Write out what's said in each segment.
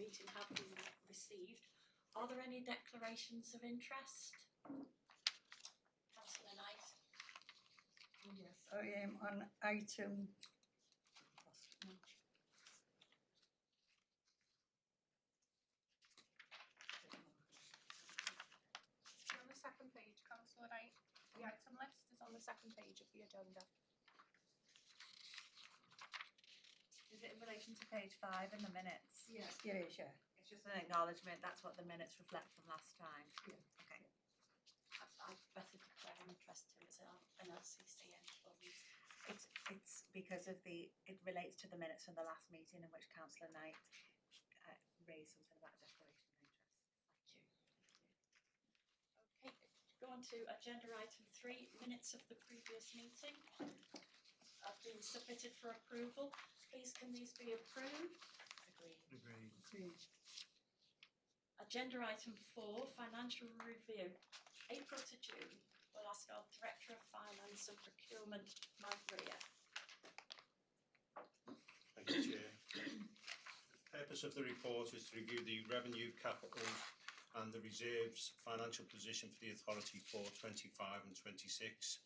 meeting have been received. Are there any declarations of interest? Councillor Knight. Yes, I am on item. On the second page, Councillor Knight, the item list is on the second page of the agenda. Is it in relation to page 5 in the minutes? Yes, it is, yeah. It's just an acknowledgement, that's what the minutes reflect from last time. Yeah. Okay. I'd better declare an interest to as an LCCN fund. It's because of it relates to the minutes from the last meeting in which Councillor Knight raised something about a declaration of interest. Thank you. Okay, go on to agenda item 3, minutes of the previous meeting. Have been submitted for approval. Please can these be approved? Agreed. Agreed. Agenda item 4, financial review, April to June. We'll ask our Director of Finance and Procurement, Mike Rea. Thank you, Chair. The purpose of the report is to review the revenue, capital and the reserves financial position for the authority for 25 and 26.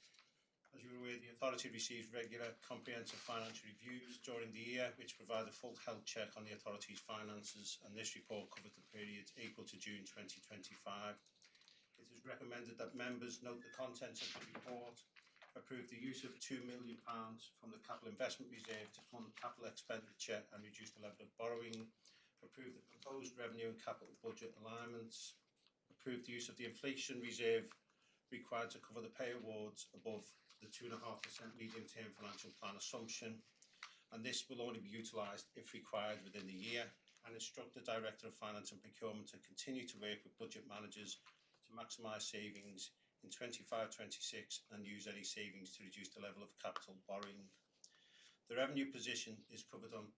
As you're aware, the authority receives regular comprehensive financial reviews during the year which provide a full health check on the authority's finances, and this report covers the period April to June 2025. It is recommended that members note the contents of the report, approve the use of £2 million from the capital investment reserve to fund capital expenditure and reduce the level of borrowing, approve the proposed revenue and capital budget alignments, approve the use of the inflation reserve required to cover the pay awards above the 2.5% medium-term financial plan assumption, and this will only be utilised if required within the year, and instruct the Director of Finance and Procurement to continue to work with budget managers to maximise savings in 25-26 and use any savings to reduce the level of capital borrowing. The revenue position is covered in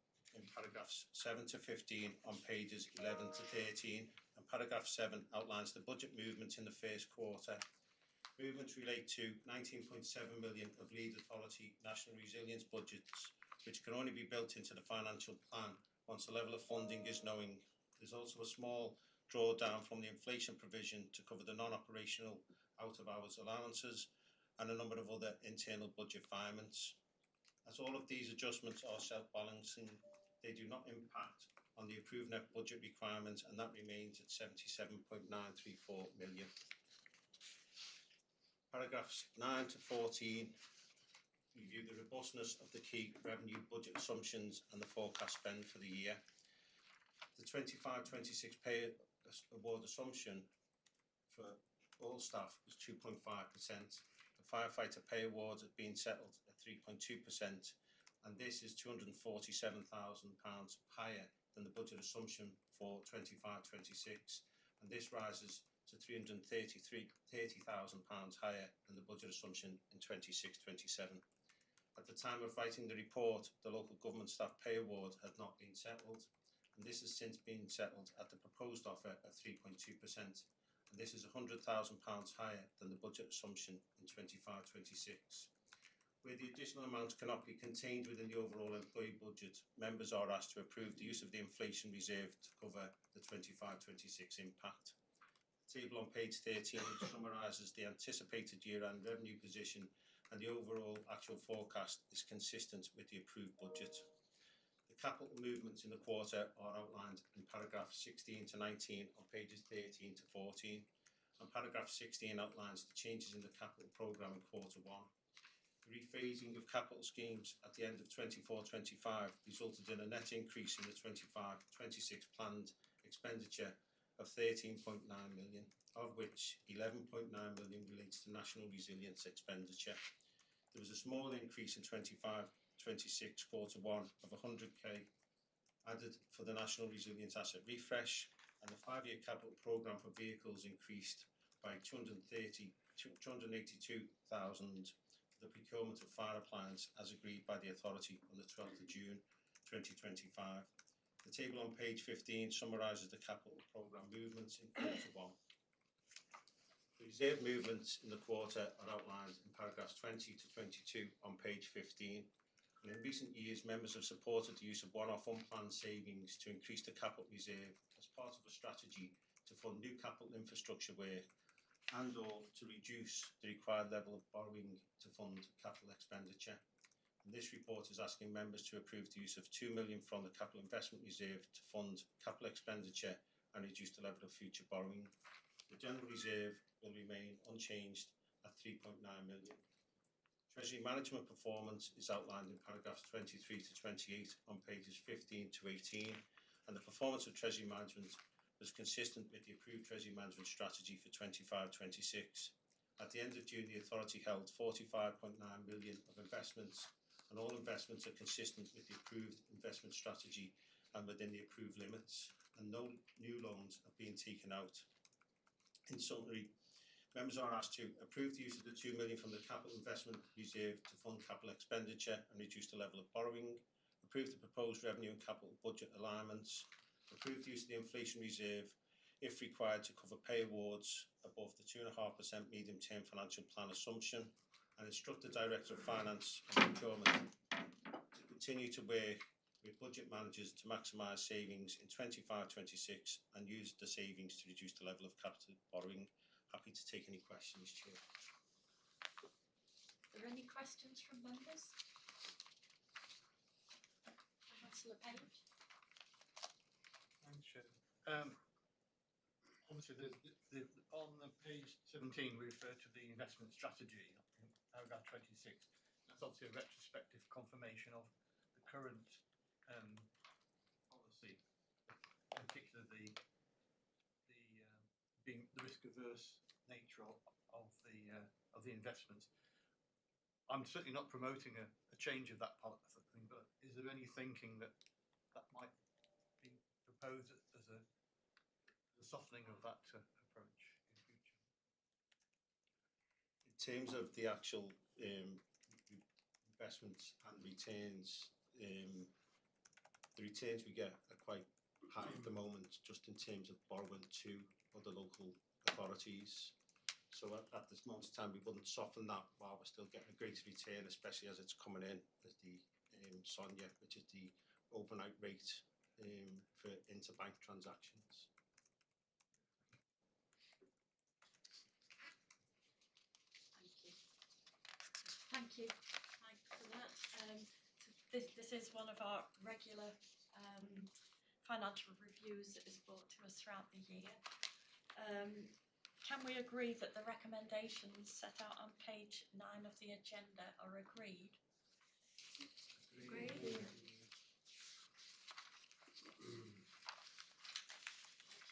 paragraphs 7 to 15 on pages 11 to 13, and paragraph 7 outlines the budget movement in the first quarter. Movements relate to 19.7 million of Lead Authority National Resilience budgets, which can only be built into the financial plan once the level of funding is known. There's also a small drawdown from the inflation provision to cover the non-operational out-of-hours allowances and a number of other internal budget requirements. As all of these adjustments are self-balancing, they do not impact on the approved net budget requirement, and that remains at 77.934 million. Paragraphs 9 to 14 review the robustness of the key revenue budget assumptions and the forecast spend for the year. The 25-26 pay award assumption for all staff was 2.5%. The firefighter pay awards have been settled at 3.2%, and this is £247,000 higher than the budget assumption for 25-26, and this rises to £330,000 higher than the budget assumption in 26-27. At the time of writing the report, the local government staff pay award had not been settled, and this has since been settled at the proposed offer of 3.2%, and this is £100,000 higher than the budget assumption in 25-26. Where the additional amount cannot be contained within the overall employee budget, members are asked to approve the use of the inflation reserve to cover the 25-26 impact. The table on page 13 summarises the anticipated year-end revenue position, and the overall actual forecast is consistent with the approved budget. The capital movements in the quarter are outlined in paragraph 16 to 19 on pages 13 to 14, and paragraph 16 outlines the changes in the capital programme in quarter 1. The rephasing of capital schemes at the end of 24-25 resulted in a net increase in the 25-26 planned expenditure of 13.9 million, of which 11.9 million relates to national resilience expenditure. There was a small increase in 25-26 quarter 1 of 100k added for the national resilience asset refresh, and the 5-year capital programme for vehicles increased by 282,000 for the procurement of fire appliance as agreed by the authority on the 12th of June 2025. The table on page 15 summarises the capital programme movements in quarter 1. The reserve movements in the quarter are outlined in paragraphs 20 to 22 on page 15, And in recent years, members have supported the use of one-off unplanned savings to increase the capital reserve as part of a strategy to fund new capital infrastructure work and or to reduce the required level of borrowing to fund capital expenditure. And this report is asking members to approve the use of 2 million from the capital investment reserve to fund capital expenditure and reduce the level of future borrowing. The general reserve will remain unchanged at 3.9 million. Treasury management performance is outlined in paragraphs 23 to 28 on pages 15 to 18, and the performance of Treasury management was consistent with the approved Treasury management strategy for 25-26. At the end of June, the authority held 45.9 million of investments, and all investments are consistent with the approved investment strategy and within the approved limits, and no new loans are being taken out. In summary, members are asked to approve the use of the 2 million from the capital investment reserve to fund capital expenditure and reduce the level of borrowing, approve the proposed revenue and capital budget alignments, approve the use of the inflation reserve if required to cover pay awards above the 2.5% medium-term financial plan assumption, and instruct the Director of Finance and Procurement to continue to work with budget managers to maximise savings in 25-26 and use the savings to reduce the level of capital borrowing. Happy to take any questions, Chair. Are there any questions from members? Councillor Page? Thanks, Chair. Obviously, on the page 17, we refer to the investment strategy in paragraph 26. That's obviously a retrospective confirmation of the current policy, in particular the being the risk-averse nature of the investments. I'm certainly not promoting a change of that policy, but is there any thinking that might be proposed as a softening of that approach in future? In terms of the actual investments and returns, the returns we get are quite high at the moment, just in terms of borrowing to other local authorities. So at this moment in time, we wouldn't soften that while we're still getting a greater return, especially as it's coming in as the SONIA, which is the overnight rate for interbank transactions. Thank you, Mike, for that. This is one of our regular financial reviews that is brought to us throughout the year. Can we agree that the recommendations set out on page 9 of the agenda are agreed? Agreed. Thank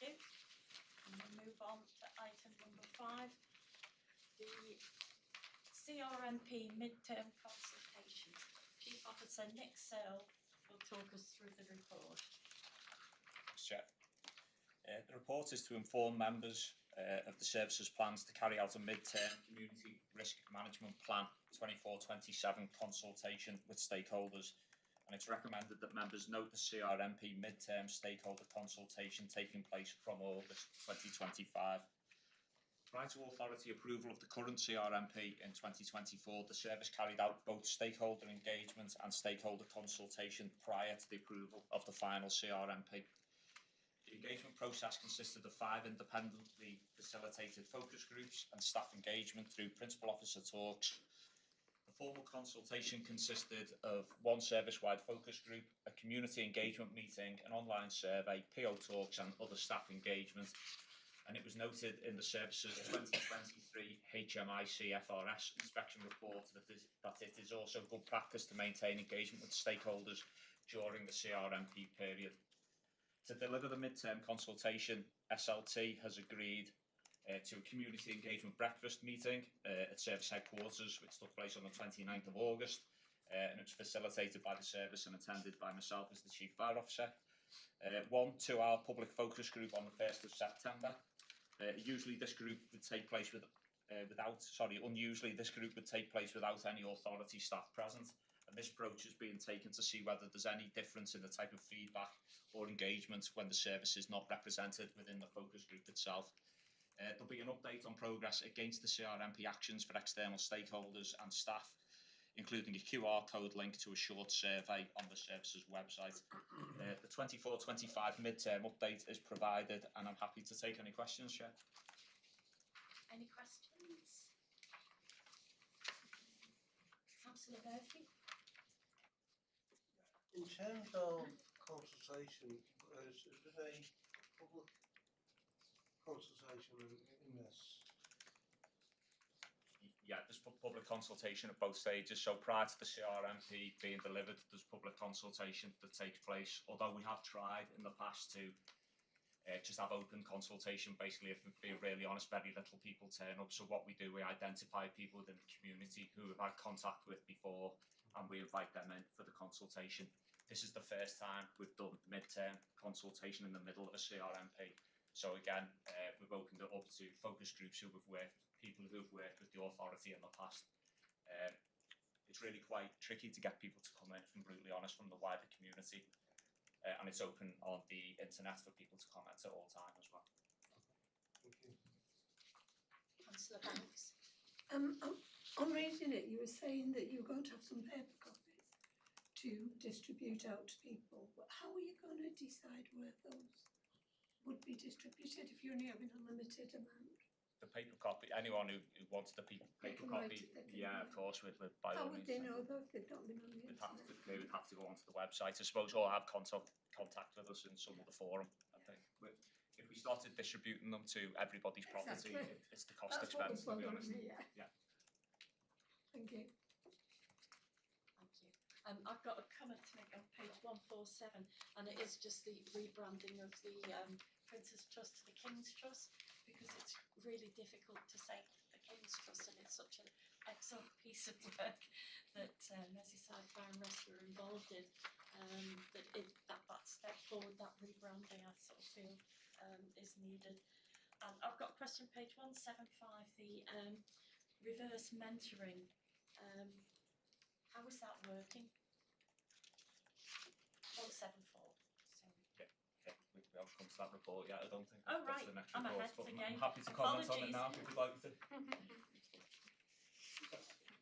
you. And we'll move on to item number 5, the CRMP mid-term consultation. Chief Officer Nick Searle will talk us through the report. The report is to inform members of the services plans to carry out a mid-term community risk management plan 24-27 consultation with stakeholders, and it's recommended that members note the CRMP mid-term stakeholder consultation taking place from August 2025. Prior to authority approval of the current CRMP in 2024, the service carried out both stakeholder engagement and stakeholder consultation prior to the approval of the final CRMP. The engagement process consisted of 5 independently facilitated focus groups and staff engagement through principal officer talks. The formal consultation consisted of 1 service-wide focus group, a community engagement meeting, an online survey, PO talks and other staff engagement. And it was noted in the service's 2023 HMIC FRS inspection report that it is also good practice to maintain engagement with stakeholders during the CRMP period. To deliver the mid-term consultation, SLT has agreed to a community engagement breakfast meeting at service headquarters, which took place on the 29th of August, and it was facilitated by the service and attended by myself as the Chief Fire Officer. 1 2-hour public focus group on the 1st of September. Unusually, this group would take place without any authority staff present. And this approach is being taken to see whether there's any difference in the type of feedback or engagement when the service is not represented within the focus group itself. There'll be an update on progress against the CRMP actions for external stakeholders and staff including a QR code link to a short survey on the services website. The 24-25 mid-term update is provided, and I'm happy to take any questions, Chair. Any questions? Councillor Murphy? In terms of consultation, is there a public consultation in this? Yeah, there's public consultation at both stages. So prior to the CRMP being delivered, there's public consultation that takes place. Although we have tried in the past to just have open consultation, basically, if we're being really honest, very little people turn up. So what we do, we identify people within the community who we've had contact with before, and we invite them in for the consultation. This is the first time we've done mid-term consultation in the middle of a CRMP. So again, we've opened it up to focus groups who have worked, people who have worked with the authority in the past. It's really quite tricky to get people to come in, if I'm brutally honest, from the wider community. And it's open on the internet for people to comment at all time as well. Thank you. Councillor Banks? On reading it, you were saying that you were going to have some paper copies to distribute out to people. But how are you going to decide where those would be distributed if you're only having a limited amount? The paper copy, anyone who wants the paper can copy, write it, they can yeah, write of course, with by How all would means. they know though if they've not been on the internet? They would have to go onto the website. I suppose, or have contact with us in some other forum. I think if we started distributing them to everybody's property, Exactly. it's the cost That's what was expense, to be bothering honest. me, yeah. Yeah. Thank you. Thank you. I've got a comment to make on page 147, and it is just the rebranding of the Prince's Trust to the King's Trust, because it's really difficult to say the King's Trust, and it's such an excellent piece of work that Merseyside Fire and Rescue are involved in. That step forward, that rebranding, I sort of feel is needed. And I've got a question, page 175, the reverse mentoring. How is that working? 174. Sorry. Okay, we haven't come to that report yet, I don't think. Oh, That's right, the next I'm report, ahead but again. I'm happy to comment on it Apologies. now if you'd like to.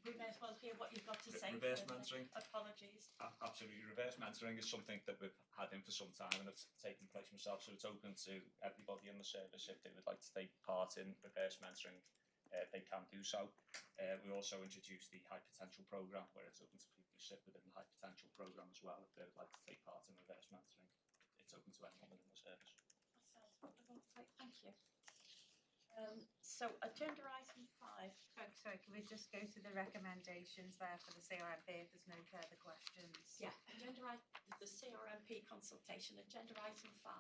We may as well hear what you've got to say. Reverse first. mentoring. Apologies. Absolutely, reverse mentoring is something that we've had in for some time, and it's taken place myself, so it's open to everybody in the service. If they would like to take part in reverse mentoring, they can do so. We also introduced the high potential programme, where it's open to people who sit within the high potential programme as well. If they would like to take part in reverse mentoring, it's open to anyone within the service. That sounds wonderful. Thank you. So agenda item 5. Sorry, can we just go to the recommendations there for the CRMP if there's no further questions? Yeah, the CRMP consultation, agenda item 5.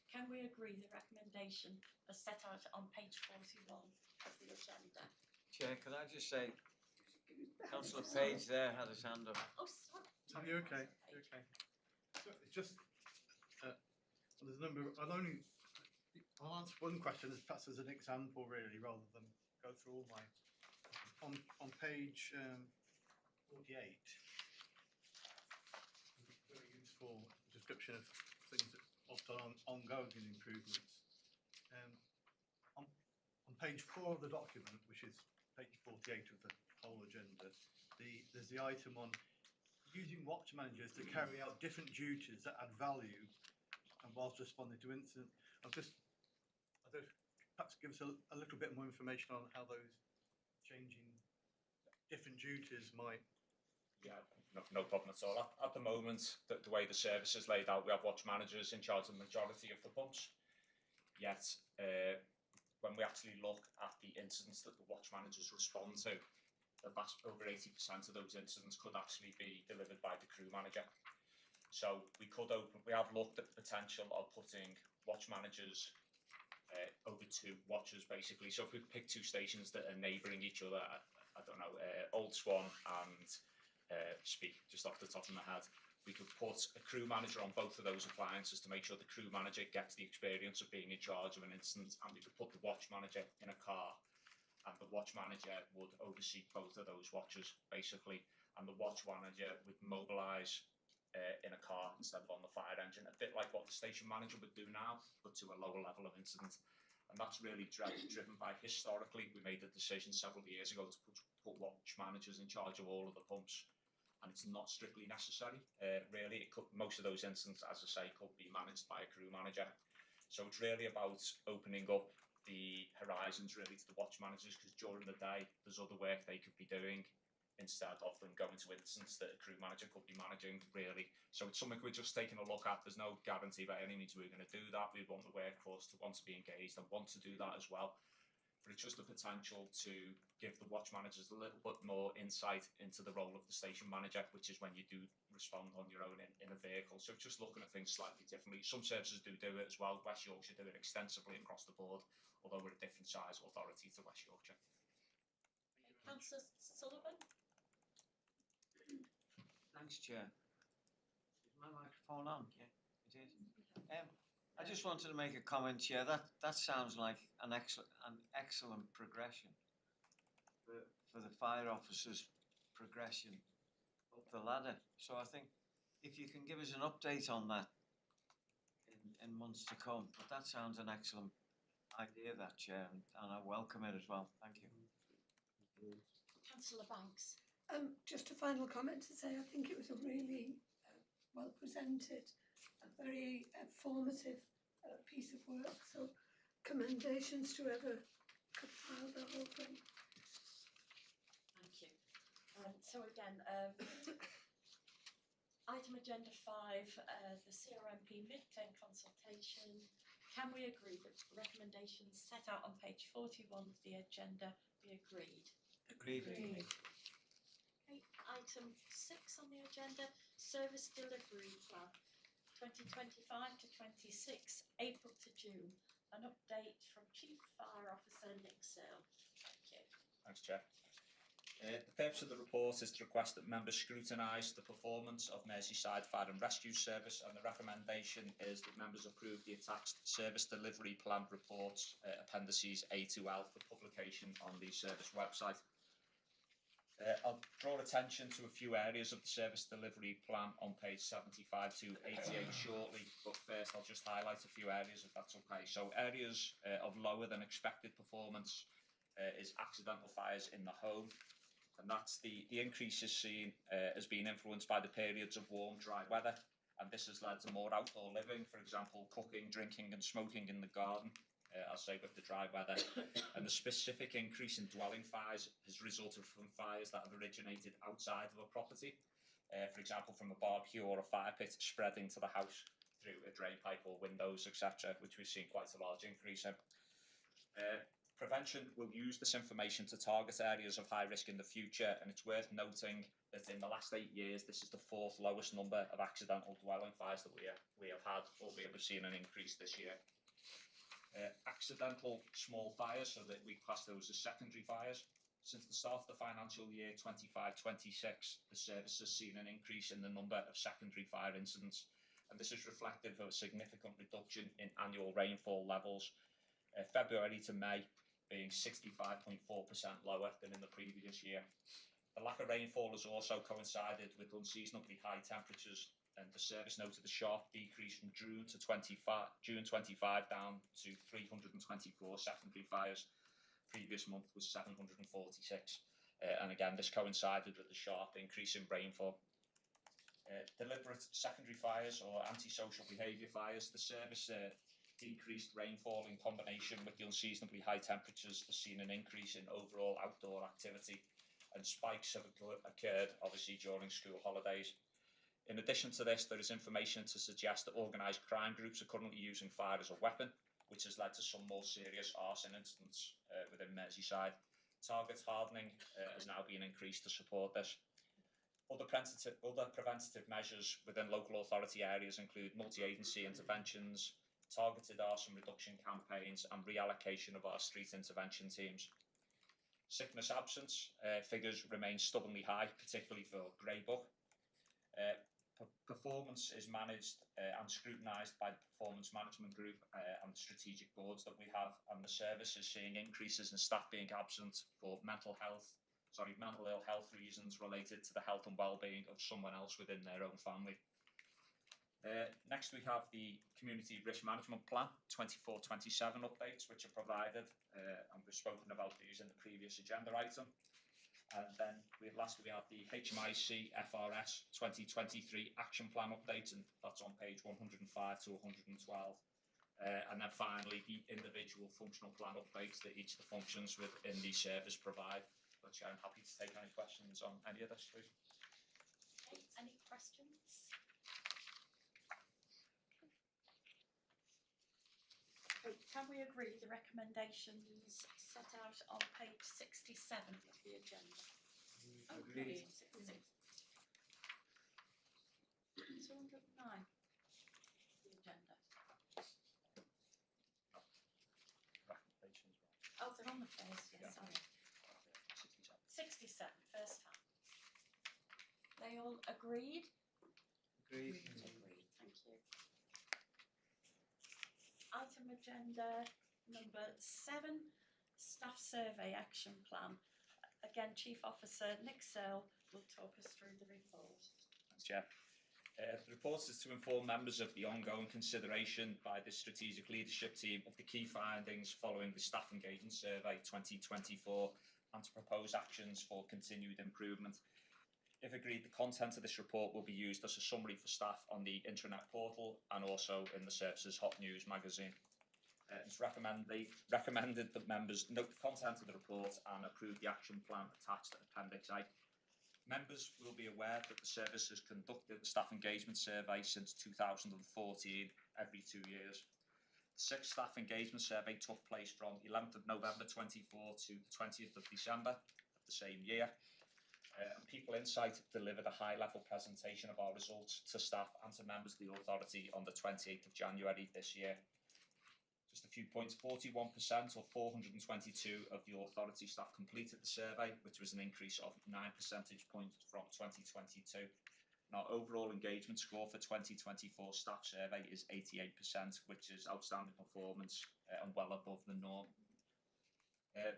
Can we agree the recommendation as set out on page 41 of the agenda? Chair, could I just say, Councillor Page there had his hand up. Oh, sorry. Are you okay? You okay? So it's just there's a number. I'll answer one question as perhaps as an example, really, rather than go through all my. On page 48, very useful description of things that have done ongoing improvements. On page 4 of the document, which is page 48 of the whole agenda, there's the item on using watch managers to carry out different duties that add value and whilst responding to incidents. Perhaps give us a little bit more information on how those changing different duties might. Yeah, no problem at all. At the moment, the way the service is laid out, we have watch managers in charge of the majority of the pumps. Yet, when we actually look at the incidents that the watch managers respond to, over 80% of those incidents could actually be delivered by the crew manager. So we have looked at the potential of putting watch managers over 2 watches, basically. So if we pick 2 stations that are neighbouring each other, I don't know, Old Swan and Speke, just off the top of my head, we could put a crew manager on both of those appliances to make sure the crew manager gets the experience of being in charge of an incident, and we could put the watch manager in a car, and the watch manager would oversee both of those watches, basically, and the watch manager would mobilise in a car instead of on the fire engine, a bit like what the station manager would do now, but to a lower level of incident. And that's really driven by, historically, we made a decision several years ago to put watch managers in charge of all of the pumps, and it's not strictly necessary. Really, most of those incidents, as I say, could be managed by a crew manager. So it's really about opening up the horizons really to the watch managers, because during the day there's other work they could be doing instead of them going to incidents that a crew manager could be managing, really. So it's something we're just taking a look at. There's no guarantee by any means we're going to do that. We want the workforce to want to be engaged and want to do that as well. But it's just a potential to give the watch managers a little bit more insight into the role of the station manager, which is when you do respond on your own in a vehicle. So just looking at things slightly differently. Some services do it as well. West Yorkshire do it extensively across the board, although we're a different size authority to West Yorkshire. Councillor Sullivan? Thanks, Chair. Is my microphone on? Yeah, it is. I just wanted to make a comment, Chair. That sounds like an excellent progression for the fire officers' progression up the ladder. So I think if you can give us an update on that in months to come, but that sounds an excellent idea, that, Chair, and I welcome it as well. Thank you. Councillor Banks? Just a final comment to say, I think it was a really well presented, a very informative piece of work. So commendations to whoever compiled the whole thing. Thank you. So again, item agenda 5, the CRMP mid-term consultation. Can we agree that recommendations set out on page 41 of the agenda be agreed? Agreed. Okay, item 6 on the agenda, service delivery plan, 2025 to 26, April to June. An update from Chief Fire Officer Nick Searle. Thank you. Thanks, Chair. The purpose of the report is to request that members scrutinise the performance of Merseyside Fire and Rescue Service, and the recommendation is that members approve the attached service delivery plan reports, appendices A to L, for publication on the service website. I'll draw attention to a few areas of the service delivery plan on page 75 to 88 shortly, but first I'll just highlight a few areas if that's okay. So areas of lower than expected performance is accidental fires in the home, and that's the increase is seen as being influenced by the periods of warm, dry weather, and this has led to more outdoor living, for example, cooking, drinking and smoking in the garden. I'll say with the dry weather, and the specific increase in dwelling fires has resulted from fires that have originated outside of a property, for example from a barbecue or a fire pit spreading to the house through a drain pipe or windows, etc., which we've seen quite a large increase in. Prevention will use this information to target areas of high risk in the future, and it's worth noting that in the last 8 years this is the 4th lowest number of accidental dwelling fires that we have had, albeit we've seen an increase this year. Accidental small fires, so that we class those as secondary fires. Since the start of the financial year 25-26, the service has seen an increase in the number of secondary fire incidents, and this is reflective of a significant reduction in annual rainfall levels, February to May being 65.4% lower than in the previous year. The lack of rainfall has also coincided with unseasonably high temperatures, and the service noted a sharp decrease from June 25 down to 324 secondary fires. Previous month was 746, and again this coincided with the sharp increase in rainfall. Deliberate secondary fires or antisocial behaviour fires, the service decreased rainfall in combination with the unseasonably high temperatures has seen an increase in overall outdoor activity, and spikes have occurred obviously during school holidays. In addition to this, there is information to suggest that organised crime groups are currently using fire as a weapon, which has led to some more serious arson incidents within Merseyside. Target hardening has now been increased to support this. Other preventative measures within local authority areas include multi-agency interventions, targeted arson reduction campaigns and reallocation of our street intervention teams. Sickness absence figures remain stubbornly high, particularly for Greybuck. Performance is managed and scrutinised by the Performance Management Group and the strategic boards that we have, and the service is seeing increases in staff being absent for mental ill health reasons related to the health and well-being of someone else within their own family. Next we have the Community Risk Management Plan 24-27 updates, which are provided, and we've spoken about these in the previous agenda item. And then lastly we have the HMIC FRS 2023 action plan update, and that's on page 105 to 112. And then finally the individual functional plan updates that each of the functions within the service provide. But I'm happy to take any questions on any of this, please. Okay, any questions? Okay, can we agree the recommendations set out on page 67 of the agenda? Agreed. 209. The agenda. Recommendations. Oh, they're on the first, yes, Yeah. sorry. 67, first time. They all agreed? Agreed. Agreed, thank you. Item agenda number 7, staff survey action plan. Again, Chief Officer Nick Searle will talk us through the report. Thanks, Chair. The report is to inform members of the ongoing consideration by the Strategic Leadership Team of the key findings following the Staff Engagement Survey 2024 and to propose actions for continued improvement. If agreed, the content of this report will be used as a summary for staff on the intranet portal and also in the service's Hot News magazine. It's recommended that members note the content of the report and approve the action plan attached to Appendix A. Members will be aware that the service has conducted the staff engagement survey since 2014, every 2 years. The 6th staff engagement survey took place from 11th of November 24 to the 20th of December of the same year. People Insight delivered a high-level presentation of our results to staff and to members of the authority on the 28th of January this year. Just a few points, 41% or 422 of the authority staff completed the survey, which was an increase of 9 percentage points from 2022. And our overall engagement score for 2024 staff survey is 88%, which is outstanding performance and well above the norm. The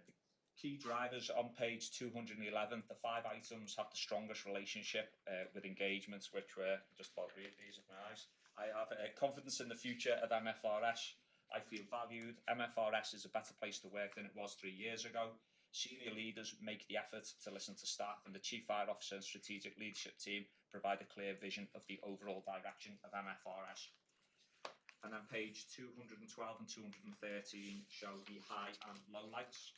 key drivers on page 211, the 5 items have the strongest relationship with engagements, which were just about read these with my eyes. I have confidence in the future of MFRS. I feel valued. MFRS is a better place to work than it was 3 years ago. Senior leaders make the effort to listen to staff, and the Chief Fire Officer and Strategic Leadership Team provide a clear vision of the overall direction of MFRS. And then page 212 and 213 show the high and low lights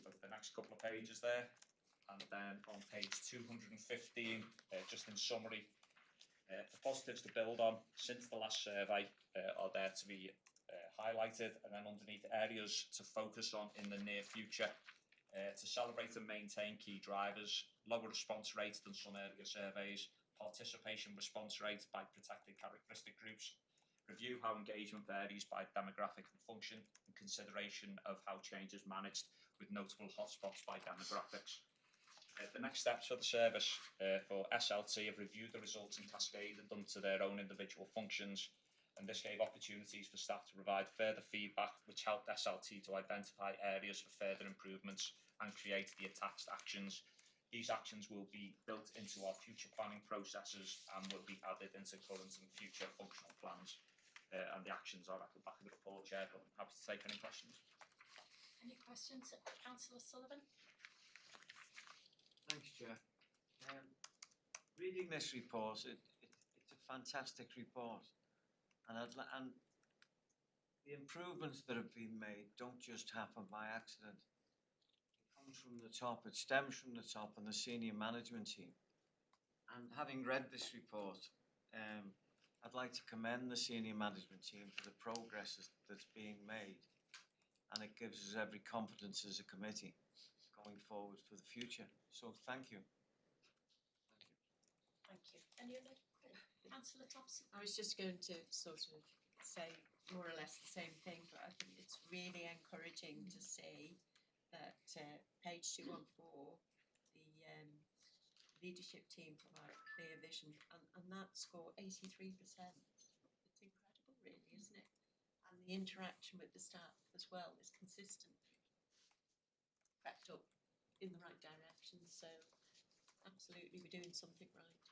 of the next couple of pages there. And then on page 215, just in summary, the positives to build on since the last survey are there to be highlighted, and then underneath areas to focus on in the near future, to celebrate and maintain key drivers, lower response rates than some earlier surveys, participation response rates by protected characteristic groups, review how engagement varies by demographic and function, and consideration of how change is managed with notable hotspots by demographics. The next steps for the service for SLT have reviewed the results and cascaded them to their own individual functions, and this gave opportunities for staff to provide further feedback, which helped SLT to identify areas for further improvements and create the attached actions. These actions will be built into our future planning processes and will be added into current and future functional plans. And the actions are at the back of the report, Chair, but I'm happy to take any questions. Any questions, Councillor Sullivan? Thanks, Chair. Reading this report, it's a fantastic report, and and the improvements that have been made don't just happen by accident. It comes from the top. It stems from the top and the senior management team. And having read this report, I'd like to commend the senior management team for the progress that's being made, and it gives us every confidence as a committee going forward for the future. So thank you. Thank you. Any other? Councillor Thompson? I was just going to sort of say more or less the same thing, but I think it's really encouraging to see that page 214, the leadership team provide clear vision, and that score 83%. It's incredible, really, isn't it? And the interaction with the staff as well is consistently crept up in the right direction. So absolutely, we're doing something right.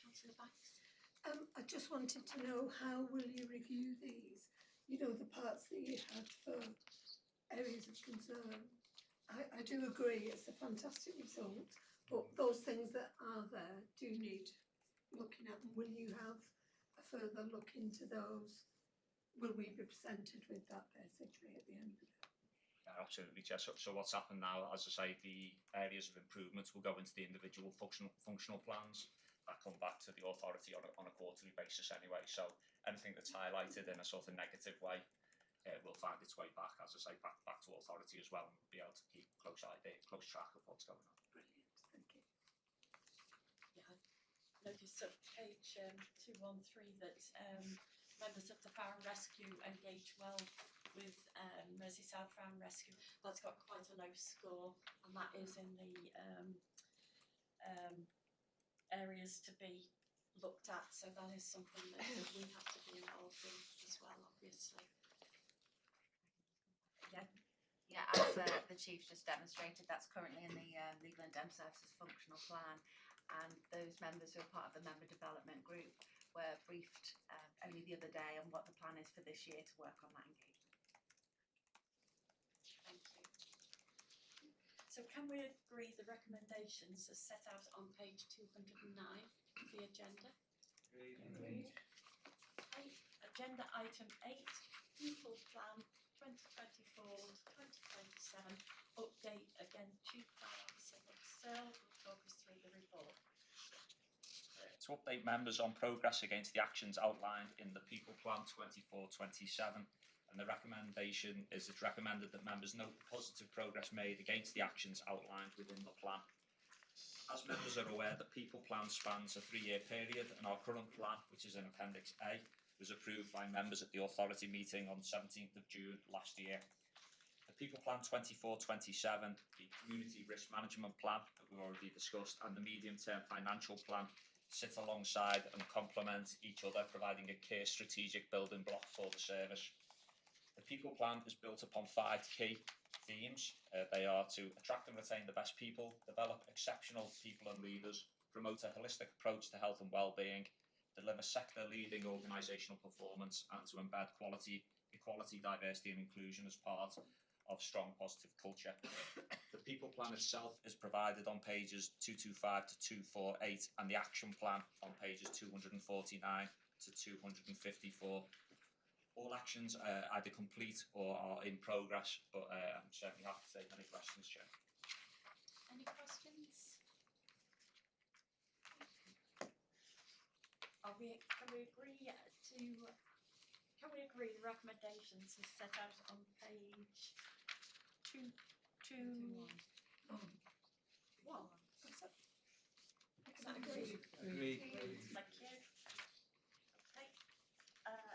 Councillor Banks? I just wanted to know, how will you review these? You know, the parts that you had for areas of concern. I do agree it's a fantastic result, but those things that are there do need looking at. Will you have a further look into those? Will we be presented with that basically at the end of it? Yeah, absolutely, Jess. So what's happened now, as I say, the areas of improvement will go into the individual functional plans that come back to the authority on a quarterly basis anyway. So anything that's highlighted in a sort of negative way will find its way back, as I say, back to authority as well, and we'll be able to keep close track of what's going on. Brilliant, thank you. Yeah, I noticed at page 213 that members of the Fire and Rescue engage well with Merseyside Fire and Rescue. That's got quite a low score, and that is in the areas to be looked at, so that is something that we have to be involved in as well, obviously. Yeah, as the Chief just demonstrated, that's currently in the Legal and Dem Services functional plan, and those members who are part of the member development group were briefed only the other day on what the plan is for this year to work on that engagement. Thank you. So can we agree the recommendations as set out on page 209 of the agenda? Agreed. Okay, agenda item 8, People Plan 2024-2027, update again, Chief Fire Officer Nick Searle will talk us through the report. To update members on progress against the actions outlined in the People Plan 24-27, and the recommendation is it's recommended that members note the positive progress made against the actions outlined within the plan. As members are aware, the People Plan spans a 3-year period, and our current plan, which is in Appendix A, was approved by members at the authority meeting on 17th of June last year. The People Plan 24-27, the Community Risk Management Plan that we've already discussed, and the Medium Term Financial Plan sit alongside and complement each other, providing a clear strategic building block for the service. The People Plan is built upon 5 key themes. They are to attract and retain the best people, develop exceptional people and leaders, promote a holistic approach to health and well-being, deliver sector-leading organisational performance, and to embed equality, diversity and inclusion as part of strong positive culture. The People Plan itself is provided on pages 225 to 248, and the Action Plan on pages 249 to 254. All actions are either complete or are in progress, but I'm certainly happy to take any questions, Chair. Any questions? Can we agree the recommendations as set out on page 221? Is that agreed? Agreed. Thank you. Okay.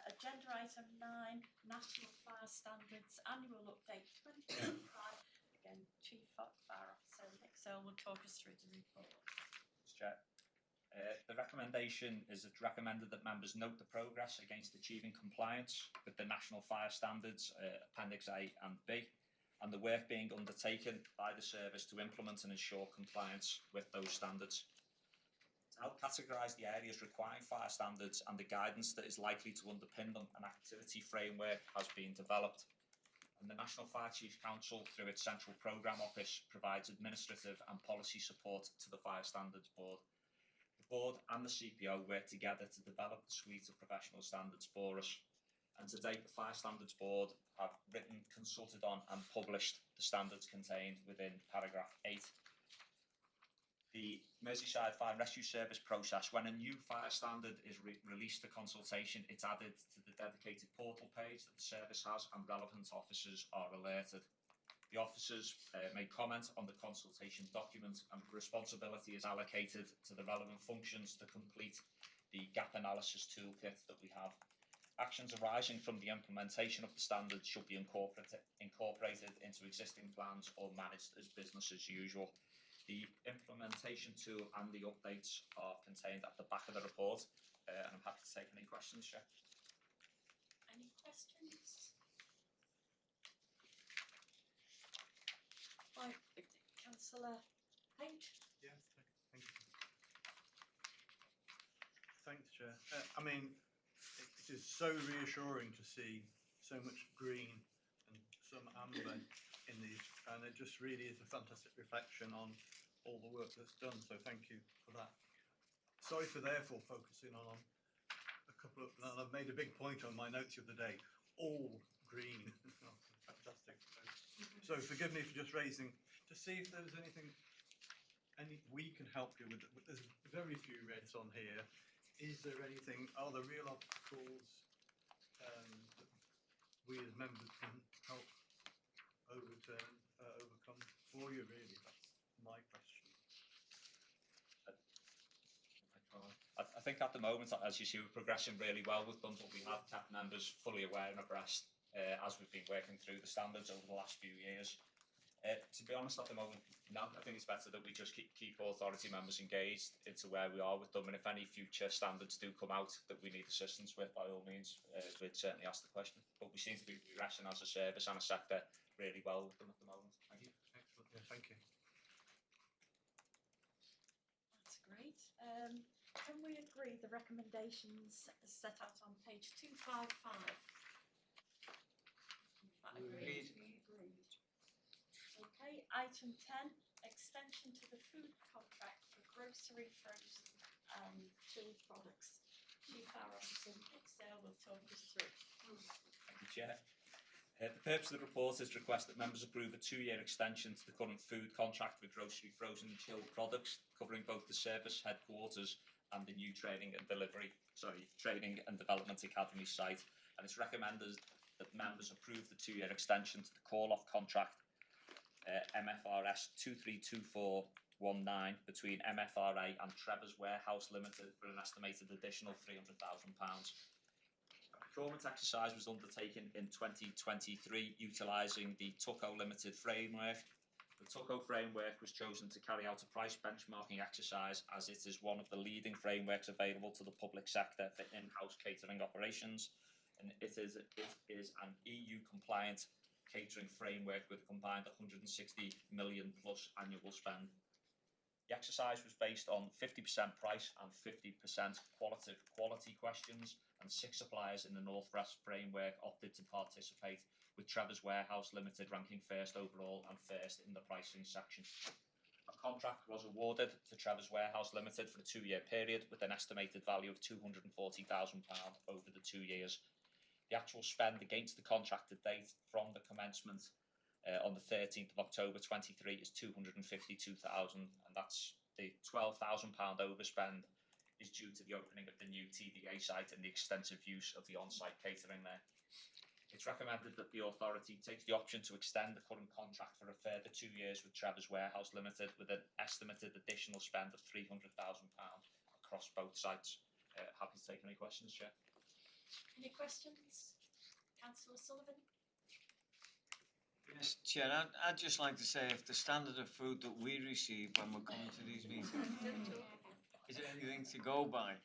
Agenda item 9, National Fire Standards Annual Update 2025. Again, Chief Fire Officer Nick Searle will talk us through the report. Mr. Chair. The recommendation is it's recommended that members note the progress against achieving compliance with the National Fire Standards, Appendix A and B, and the work being undertaken by the service to implement and ensure compliance with those standards. To help categorise the areas requiring fire standards and the guidance that is likely to underpin them, an activity framework has been developed. And the National Fire Chiefs Council, through its Central Programme Office, provides administrative and policy support to the Fire Standards Board. The Board and the CPO work together to develop the suite of professional standards for us. And to date, the Fire Standards Board have written, consulted on and published the standards contained within paragraph 8. The Merseyside Fire and Rescue Service process, when a new fire standard is released to consultation, it's added to the dedicated portal page that the service has, and relevant officers are alerted. The officers may comment on the consultation document, and responsibility is allocated to the relevant functions to complete the gap analysis toolkit that we have. Actions arising from the implementation of the standards should be incorporated into existing plans or managed as business as usual. The implementation tool and the updates are contained at the back of the report, and I'm happy to take any questions, Chair. Any questions? Right, Councillor Page. Yeah, thank you. Thanks, Chair. I mean, it is so reassuring to see so much green and some amber in these, and it just really is a fantastic reflection on all the work that's done, so thank you for that. Sorry for therefore focusing on a couple of, and I've made a big point on my notes the other day, all green. Fantastic. So forgive me for just raising, to see if there's anything we can help you with. There's very few reds on here. Is there anything, are there real obstacles that we as members can help overcome for you, really? That's my question. I think at the moment, as you see, we're progressing really well with them, but we have kept members fully aware and abreast as we've been working through the standards over the last few years. To be honest, at the moment, no, I think it's better that we just keep authority members engaged into where we are with them, and if any future standards do come out that we need assistance with, by all means, we'd certainly ask the question. But we seem to be progressing as a service and a sector really well with them at the moment. Thank you. Excellent, yeah, thank you. That's great. Can we agree the recommendations set out on page 255? Agreed. Okay, item 10, extension to the food contract for grocery, frozen and chilled products. Chief Our Officer Nick Sale will talk us through. Thank you, Chair. The purpose of the report is to request that members approve a 2-year extension to the current food contract with grocery, frozen and chilled products, covering both the service headquarters and the new training and development academy site. And it's recommended that members approve the 2-year extension to the call-off contract MFRS 232419 between MFRA and Trevor's Warehouse Limited for an estimated additional £300,000. A procurement exercise was undertaken in 2023 utilising the Tucko Limited framework. The Tucko framework was chosen to carry out a price benchmarking exercise as it is one of the leading frameworks available to the public sector for in-house catering operations, and it is an EU compliant catering framework with a combined 160 million plus annual spend. The exercise was based on 50% price and 50% quality questions, and 6 suppliers in the Northwest framework opted to participate, with Trevor's Warehouse Limited ranking first overall and first in the pricing section. A contract was awarded to Trevor's Warehouse Limited for a 2-year period with an estimated value of £240,000 over the 2 years. The actual spend against the contracted date from the commencement on the 13th of October 23 is £252,000, and that's the £12,000 overspend is due to the opening of the new TDA site and the extensive use of the on-site catering there. It's recommended that the authority takes the option to extend the current contract for a further 2 years with Trevor's Warehouse Limited with an estimated additional spend of £300,000 across both sites. Happy to take any questions, Chair. Any questions? Councillor Sullivan? Yes, Chair, I'd just like to say if the standard of food that we receive when we're coming to these meetings is anything to go by,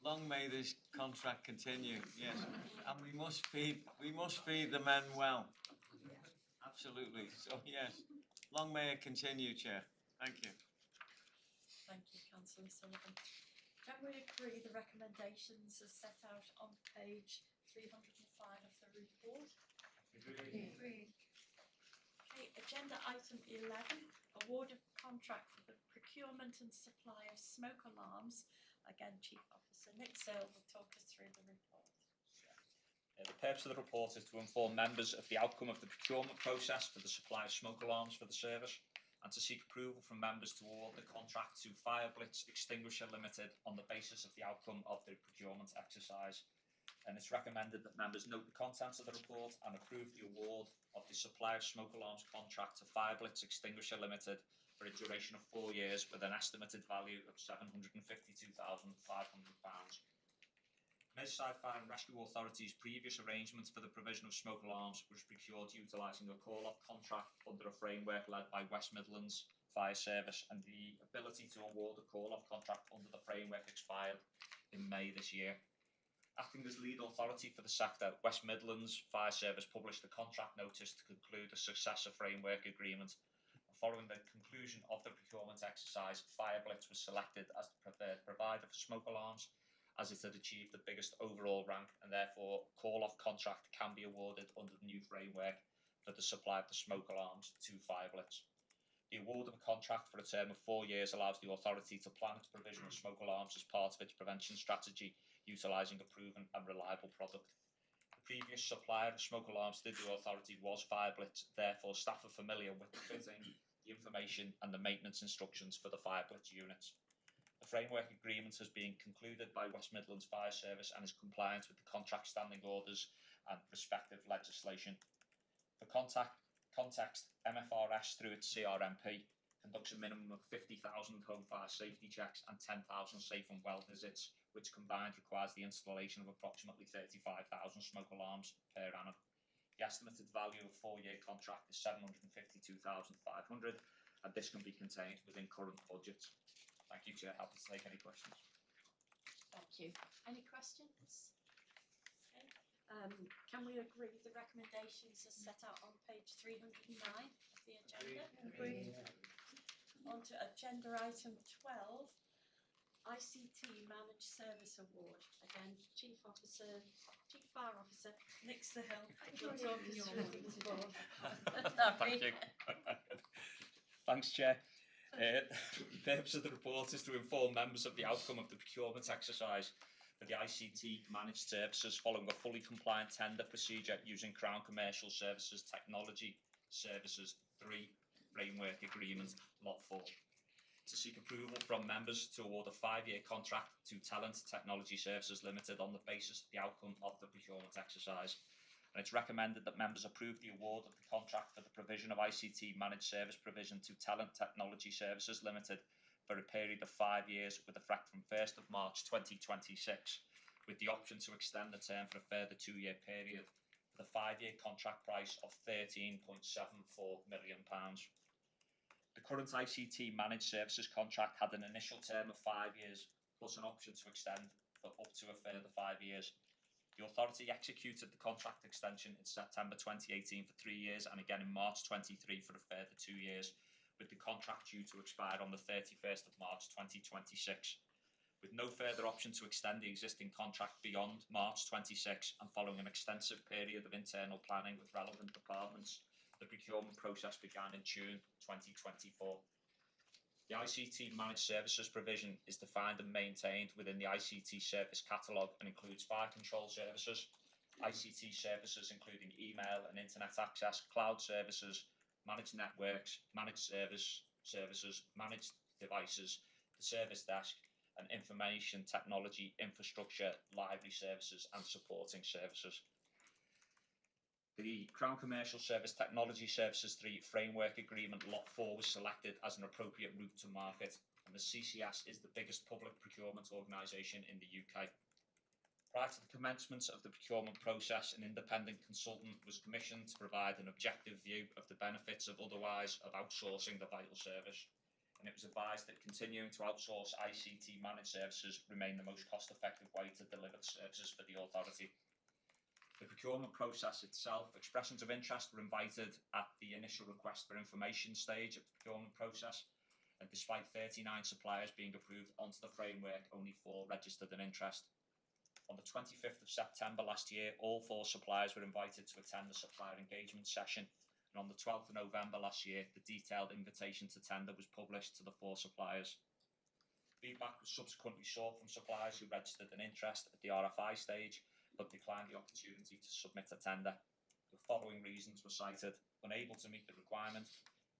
long may this contract continue, yes. And we must feed the men well. Absolutely. So yes, long may it continue, Chair. Thank you. Thank you, Councillor Sullivan. Can we agree the recommendations as set out on page 305 of the report? Agreed. Okay, agenda item 11, award of contract for the procurement and supply of smoke alarms. Again, Chief Officer Nick Sale will talk us through the report. The purpose of the report is to inform members of the outcome of the procurement process for the supply of smoke alarms for the service, and to seek approval from members to award the contract to Fireblitz Extinguisher Limited on the basis of the outcome of the procurement exercise. And it's recommended that members note the contents of the report and approve the award of the supply of smoke alarms contract to Fireblitz Extinguisher Limited for a duration of 4 years with an estimated value of £752,500. Merseyside Fire and Rescue Authority's previous arrangements for the provision of smoke alarms was procured utilising a call-off contract under a framework led by West Midlands Fire Service, and the ability to award a call-off contract under the framework expired in May this year. Acting as lead authority for the sector, West Midlands Fire Service published a contract notice to conclude a successor framework agreement. Following the conclusion of the procurement exercise, Fireblitz was selected as the preferred provider for smoke alarms, as it had achieved the biggest overall rank, and therefore call-off contract can be awarded under the new framework for the supply of the smoke alarms to Fireblitz. The award of a contract for a term of 4 years allows the authority to plan its provision of smoke alarms as part of its prevention strategy, utilising a proven and reliable product. The previous supplier of smoke alarms to the authority was Fireblitz, therefore staff are familiar with the fitting, the information and the maintenance instructions for the Fireblitz units. The framework agreement has been concluded by West Midlands Fire Service and is compliant with the contract standing orders and respective legislation. For context, MFRS through its CRMP conducts a minimum of 50,000 home fire safety checks and 10,000 safe and well visits, which combined requires the installation of approximately 35,000 smoke alarms per annum. The estimated value of a 4-year contract is 752,500, and this can be contained within current budgets. Thank you, Chair. Happy to take any questions. Thank you. Any questions? Okay. Can we agree the recommendations as set out on page 309 of the agenda? Agreed. On to agenda item 12, ICT Managed Service Award. Again, Chief Fire Officer Nick Sahill will talk us through this award. Thank you. Thanks, Chair. The purpose of the report is to inform members of the outcome of the procurement exercise for the ICT managed services following a fully compliant tender procedure using Crown Commercial Services Technology Services 3 Framework Agreement Lot 4. To seek approval from members to award a 5-year contract to Talent Technology Services Limited on the basis of the outcome of the procurement exercise. And it's recommended that members approve the award of the contract for the provision of ICT managed service provision to Talent Technology Services Limited for a period of 5 years with effect from 1st of March 2026, with the option to extend the term for a further 2-year period with a 5-year contract price of £13.74 million. The current ICT managed services contract had an initial term of 5 years plus an option to extend for up to a further 5 years. The authority executed the contract extension in September 2018 for 3 years and again in March 23 for a further 2 years, with the contract due to expire on the 31st of March 2026. With no further option to extend the existing contract beyond March 26 and following an extensive period of internal planning with relevant departments, the procurement process began in June 2024. The ICT managed services provision is defined and maintained within the ICT service catalogue and includes fire control services, ICT services including email and internet access, cloud services, managed networks, managed services, managed devices, the service desk, and information technology infrastructure, library services and supporting services. The Crown Commercial Service Technology Services 3 Framework Agreement Lot 4 was selected as an appropriate route to market, and the CCS is the biggest public procurement organisation in the UK. Prior to the commencement of the procurement process, an independent consultant was commissioned to provide an objective view of the benefits of outsourcing the vital service, and it was advised that continuing to outsource ICT managed services remained the most cost-effective way to deliver the services for the authority. The procurement process itself, expressions of interest were invited at the initial request for information stage of the procurement process, and despite 39 suppliers being approved onto the framework, only 4 registered an interest. On the 25th of September last year, all 4 suppliers were invited to attend the supplier engagement session, and on the 12th of November last year, the detailed invitation to tender was published to the 4 suppliers. Feedback was subsequently sought from suppliers who registered an interest at the RFI stage, but declined the opportunity to submit a tender. The following reasons were cited: unable to meet the requirement,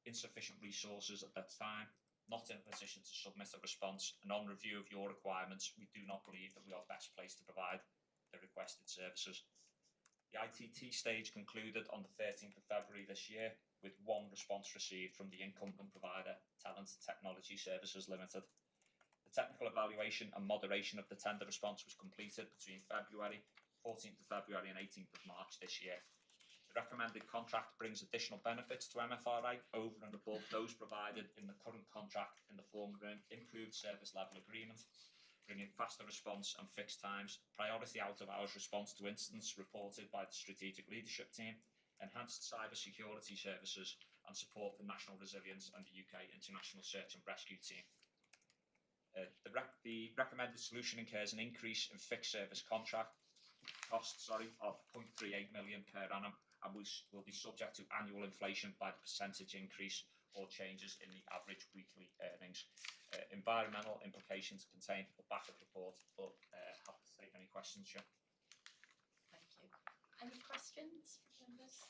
insufficient resources at that time, not in a position to submit a response, and on review of your requirements, we do not believe that we are best placed to provide the requested services. The ITT stage concluded on the 13th of February this year, with 1 response received from the incumbent provider, Talent Technology Services Limited. The technical evaluation and moderation of the tender response was completed between February, 14th of February and 18th of March this year. The recommended contract brings additional benefits to MFRI over and above those provided in the current contract in the form of an improved service level agreement, bringing faster response and fixed times, priority out-of-hours response to incidents reported by the strategic leadership team, enhanced cyber security services and support for national resilience and the UK International Search and Rescue Team. The recommended solution incurs an increase in fixed service contract costs of £0.38 million per annum and will be subject to annual inflation by the percentage increase or changes in the average weekly earnings. Environmental implications contained at the back of the report, but happy to take any questions, Chair. Thank you. Any questions from members?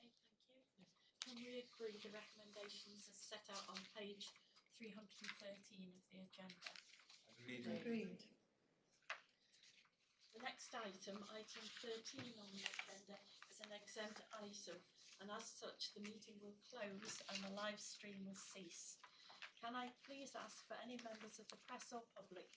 Okay, thank you. Can we agree the recommendations as set out on page 313 of the agenda? Agreed. The next item, item 13 on the agenda, is an exempt item, and as such the meeting will close and the live stream will cease. Can I please ask for any members of the press or public